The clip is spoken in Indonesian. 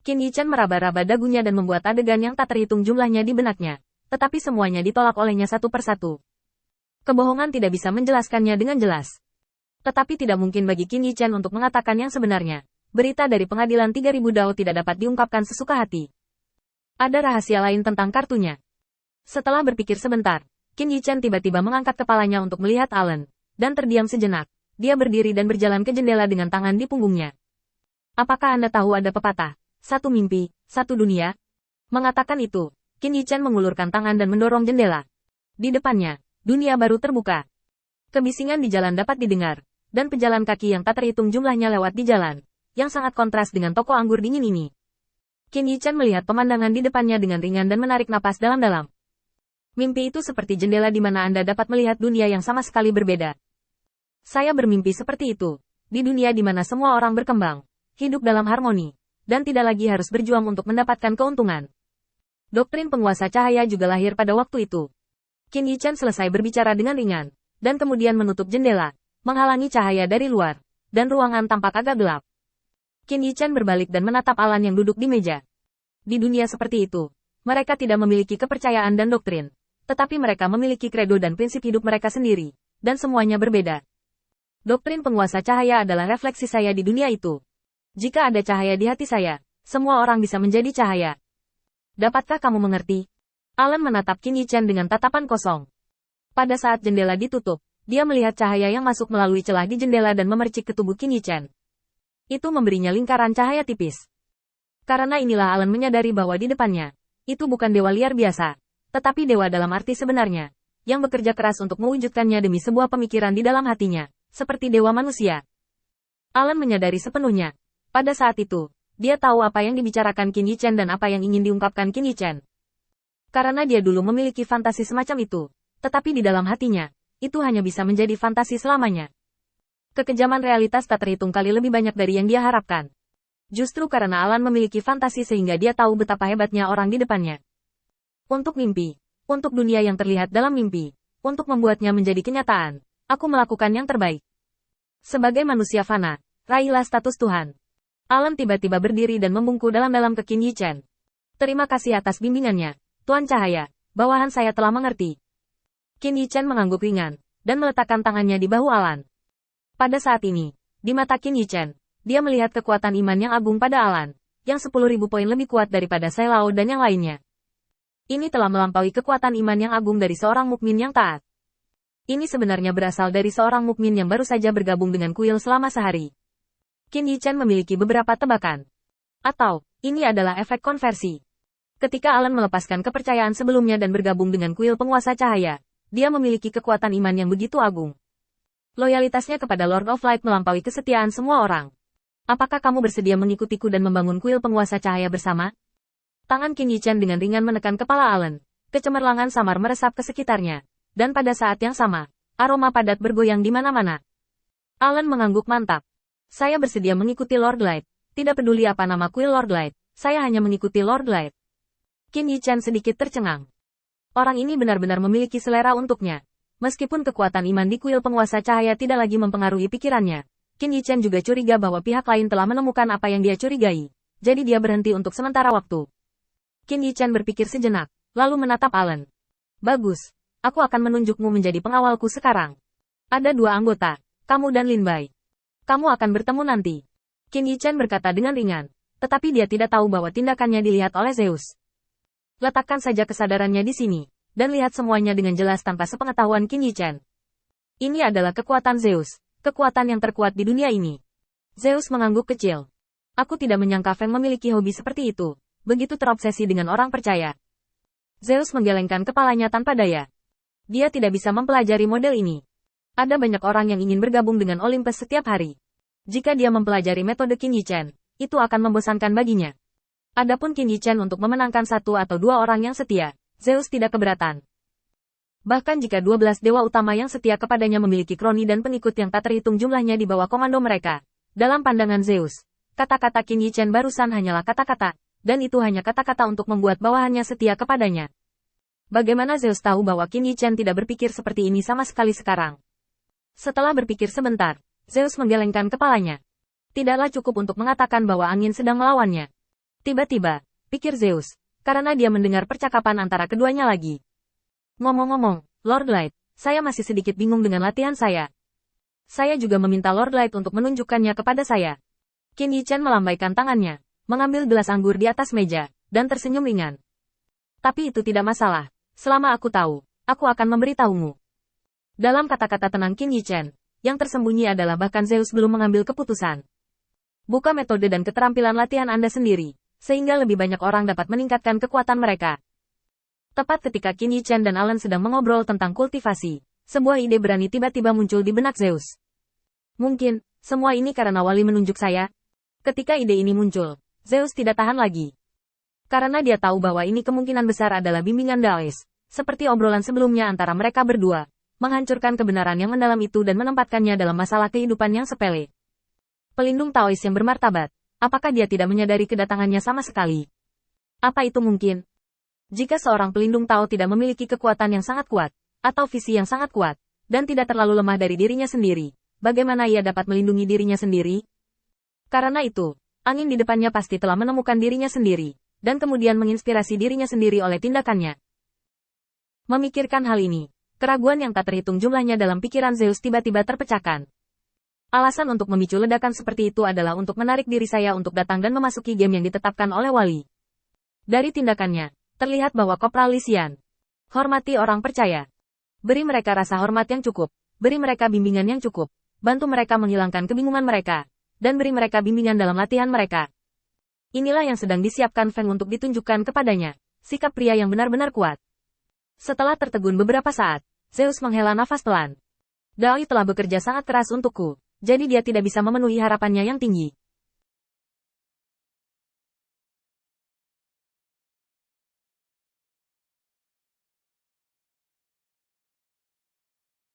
Qin Yichan meraba-raba dagunya dan membuat adegan yang tak terhitung jumlahnya di benaknya. Tetapi semuanya ditolak olehnya satu persatu. Kebohongan tidak bisa menjelaskannya dengan jelas. Tetapi tidak mungkin bagi Qin Yichan untuk mengatakan yang sebenarnya. Berita dari pengadilan 3000 Dao tidak dapat diungkapkan sesuka hati. Ada rahasia lain tentang kartunya. Setelah berpikir sebentar, Qin Yichan tiba-tiba mengangkat kepalanya untuk melihat Allen. Dan terdiam sejenak. Dia berdiri dan berjalan ke jendela dengan tangan di punggungnya. Apakah Anda tahu ada pepatah? Satu mimpi, satu dunia. Mengatakan itu, Qin Yichan mengulurkan tangan dan mendorong jendela. Di depannya, dunia baru terbuka. Kebisingan di jalan dapat didengar, dan pejalan kaki yang tak terhitung jumlahnya lewat di jalan, yang sangat kontras dengan toko anggur dingin ini. Qin Yichan melihat pemandangan di depannya dengan ringan dan menarik napas dalam-dalam. Mimpi itu seperti jendela di mana Anda dapat melihat dunia yang sama sekali berbeda. Saya bermimpi seperti itu, di dunia di mana semua orang berkembang, hidup dalam harmoni, dan tidak lagi harus berjuang untuk mendapatkan keuntungan. Doktrin penguasa cahaya juga lahir pada waktu itu. Qin Yichan selesai berbicara dengan ringan, dan kemudian menutup jendela, menghalangi cahaya dari luar, dan ruangan tampak agak gelap. Qin Yichan berbalik dan menatap Alan yang duduk di meja. Di dunia seperti itu, mereka tidak memiliki kepercayaan dan doktrin, tetapi mereka memiliki kredo dan prinsip hidup mereka sendiri, dan semuanya berbeda. Doktrin penguasa cahaya adalah refleksi saya di dunia itu. Jika ada cahaya di hati saya, semua orang bisa menjadi cahaya. Dapatkah kamu mengerti? Alan menatap Qin Yichan dengan tatapan kosong. Pada saat jendela ditutup, dia melihat cahaya yang masuk melalui celah di jendela dan memercik ke tubuh Qin Yichan. Itu memberinya lingkaran cahaya tipis. Karena inilah Alan menyadari bahwa di depannya, itu bukan dewa liar biasa, tetapi dewa dalam arti sebenarnya, yang bekerja keras untuk mewujudkannya demi sebuah pemikiran di dalam hatinya, seperti dewa manusia. Alan menyadari sepenuhnya. Pada saat itu, dia tahu apa yang dibicarakan Qin Yichan dan apa yang ingin diungkapkan Qin Yichan. Karena dia dulu memiliki fantasi semacam itu, tetapi di dalam hatinya, itu hanya bisa menjadi fantasi selamanya. Kekejaman realitas tak terhitung kali lebih banyak dari yang dia harapkan. Justru karena Alan memiliki fantasi sehingga dia tahu betapa hebatnya orang di depannya. Untuk mimpi, untuk dunia yang terlihat dalam mimpi, untuk membuatnya menjadi kenyataan, aku melakukan yang terbaik. Sebagai manusia fana, raihlah status Tuhan. Alan tiba-tiba berdiri dan membungkuk dalam-dalam ke Qin Yichan. Terima kasih atas bimbingannya, Tuan Cahaya, bawahan saya telah mengerti. Qin Yichan mengangguk ringan, dan meletakkan tangannya di bahu Alan. Pada saat ini, di mata Qin Yichan, dia melihat kekuatan iman yang agung pada Alan, yang 10.000 poin lebih kuat daripada Sai Lao dan yang lainnya. Ini telah melampaui kekuatan iman yang agung dari seorang mukmin yang taat. Ini sebenarnya berasal dari seorang mukmin yang baru saja bergabung dengan kuil selama sehari. Qin Yichan memiliki beberapa tebakan. Atau, ini adalah efek konversi. Ketika Alan melepaskan kepercayaan sebelumnya dan bergabung dengan kuil penguasa cahaya, dia memiliki kekuatan iman yang begitu agung. Loyalitasnya kepada Lord of Light melampaui kesetiaan semua orang. Apakah kamu bersedia mengikutiku dan membangun kuil penguasa cahaya bersama? Tangan Qin Yichan dengan ringan menekan kepala Alan. Kecemerlangan samar meresap ke sekitarnya. Dan pada saat yang sama, aroma padat bergoyang di mana-mana. Alan mengangguk mantap. Saya bersedia mengikuti Lord Light. Tidak peduli apa nama kuil Lord Light, saya hanya mengikuti Lord Light. Qin Yichan sedikit tercengang. Orang ini benar-benar memiliki selera untuknya. Meskipun kekuatan iman di kuil penguasa cahaya tidak lagi mempengaruhi pikirannya, Qin Yichan juga curiga bahwa pihak lain telah menemukan apa yang dia curigai. Jadi dia berhenti untuk sementara waktu. Qin Yichan berpikir sejenak, lalu menatap Alan. Bagus, aku akan menunjukmu menjadi pengawalku sekarang. Ada dua anggota, kamu dan Lin Bai. Kamu akan bertemu nanti. Qin Yichan berkata dengan ringan, tetapi dia tidak tahu bahwa tindakannya dilihat oleh Zeus. Letakkan saja kesadarannya di sini, dan lihat semuanya dengan jelas tanpa sepengetahuan Qin Yichan. Ini adalah kekuatan Zeus, kekuatan yang terkuat di dunia ini. Zeus mengangguk kecil. Aku tidak menyangka Feng memiliki hobi seperti itu, begitu terobsesi dengan orang percaya. Zeus menggelengkan kepalanya tanpa daya. Dia tidak bisa mempelajari model ini. Ada banyak orang yang ingin bergabung dengan Olympus setiap hari. Jika dia mempelajari metode Qin Yichan, itu akan membosankan baginya. Adapun Qin Yichan untuk memenangkan satu atau dua orang yang setia, Zeus tidak keberatan. Bahkan jika 12 dewa utama yang setia kepadanya memiliki kroni dan pengikut yang tak terhitung jumlahnya di bawah komando mereka, dalam pandangan Zeus, kata-kata Qin Yichan barusan hanyalah kata-kata, dan itu hanya kata-kata untuk membuat bawahannya setia kepadanya. Bagaimana Zeus tahu bahwa Qin Yichan tidak berpikir seperti ini sama sekali sekarang? Setelah berpikir sebentar, Zeus menggelengkan kepalanya. Tidaklah cukup untuk mengatakan bahwa angin sedang melawannya. Tiba-tiba, pikir Zeus, karena dia mendengar percakapan antara keduanya lagi. Ngomong-ngomong, Lord Light, saya masih sedikit bingung dengan latihan saya. Saya juga meminta Lord Light untuk menunjukkannya kepada saya. Qin Yichen melambaikan tangannya, mengambil gelas anggur di atas meja, dan tersenyum ringan. Tapi itu tidak masalah. Selama aku tahu, aku akan memberitahumu. Dalam kata-kata tenang Qin Yichen, yang tersembunyi adalah bahkan Zeus belum mengambil keputusan. Buka metode dan keterampilan latihan Anda sendiri, sehingga lebih banyak orang dapat meningkatkan kekuatan mereka. Tepat ketika Qin Yichen dan Alan sedang mengobrol tentang kultivasi, sebuah ide berani tiba-tiba muncul di benak Zeus. Mungkin, semua ini karena Wali menunjuk saya. Ketika ide ini muncul, Zeus tidak tahan lagi. Karena dia tahu bahwa ini kemungkinan besar adalah bimbingan Daois, seperti obrolan sebelumnya antara mereka berdua, menghancurkan kebenaran yang mendalam itu dan menempatkannya dalam masalah kehidupan yang sepele. Pelindung Taois yang bermartabat, apakah dia tidak menyadari kedatangannya sama sekali? Apa itu mungkin? Jika seorang pelindung Tao tidak memiliki kekuatan yang sangat kuat, atau visi yang sangat kuat, dan tidak terlalu lemah dari dirinya sendiri, bagaimana ia dapat melindungi dirinya sendiri? Karena itu, angin di depannya pasti telah menemukan dirinya sendiri, dan kemudian menginspirasi dirinya sendiri oleh tindakannya. Memikirkan hal ini, keraguan yang tak terhitung jumlahnya dalam pikiran Zeus tiba-tiba terpecahkan. Alasan untuk memicu ledakan seperti itu adalah untuk menarik diri saya untuk datang dan memasuki game yang ditetapkan oleh Wali. Dari tindakannya, terlihat bahwa Kopral Lisian. Hormati orang percaya. Beri mereka rasa hormat yang cukup, beri mereka bimbingan yang cukup, bantu mereka menghilangkan kebingungan mereka, dan beri mereka bimbingan dalam latihan mereka. Inilah yang sedang disiapkan Feng untuk ditunjukkan kepadanya, sikap pria yang benar-benar kuat. Setelah tertegun beberapa saat, Zeus menghela nafas pelan. Daoi telah bekerja sangat keras untukku, jadi dia tidak bisa memenuhi harapannya yang tinggi.